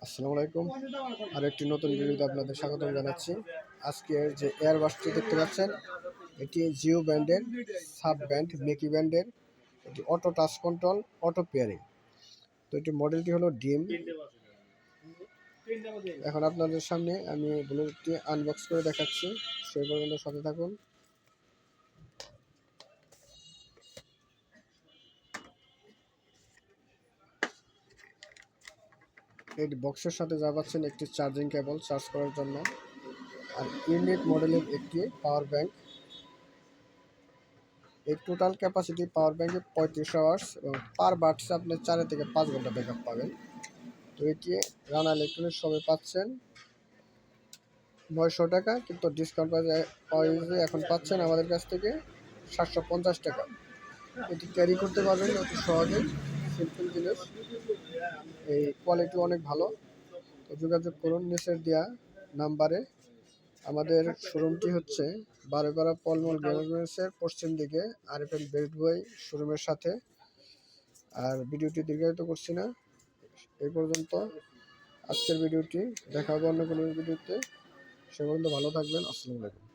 আসসালামু আলাইকুম। আরেকটি নতুন ভিডিওতে আপনাদের স্বাগতম জানাচ্ছি। আজকের যে এয়ারবাসটি দেখতে পাচ্ছেন, এটি জিও ব্র্যান্ডের সাব ব্র্যান্ড মেকি ব্র্যান্ডের এটি auto touch control auto pairing. তো এটি মডেলটি হলো ডিম। এখন আপনাদের সামনে আমি ব্লুটুথটি আনবক্স করে দেখাচ্ছি, সেই পর্যন্ত সাথে থাকুন। এই বক্সের সাথে যা পাচ্ছেন একটি চার্জিং কেবল চার্জ করার জন্য, আর ইউনিট মডেলের একটি পাওয়ার ব্যাংক। এর টোটাল ক্যাপাসিটি পাওয়ার ব্যাংকে 35 আওয়ার্স এবং পার বাটসে আপনি 4 থেকে 5 ঘন্টা ব্যাকআপ পাবেন। তো এটি রানা ইলেকট্রনিক্স সবে পাচ্ছেন 900 টাকা, কিন্তু ডিসকাউন্ট প্রাইসে এখন পাচ্ছেন আমাদের কাছ থেকে 750 টাকা। এটি ক্যারি করতে পারবেন অতি সহজে, সিম্পল জিনিস। এই কোয়ালিটি অনেক ভালো। তো যোগাযোগ করুন নিচের দেওয়া নাম্বারে। আমাদের শোরুমটি হচ্ছে বারোপাড়া পলমল গার্মেন্টসের পশ্চিম দিকে আরএফএল বেল্ট বয় শোরুমের সাথে। আর ভিডিওটি দীর্ঘায়িত করছি না, এই পর্যন্ত আজকের ভিডিওটি। দেখা হবে অন্য কোনো ভিডিওতে। সে পর্যন্ত ভালো থাকবেন। আসসালামু আলাইকুম।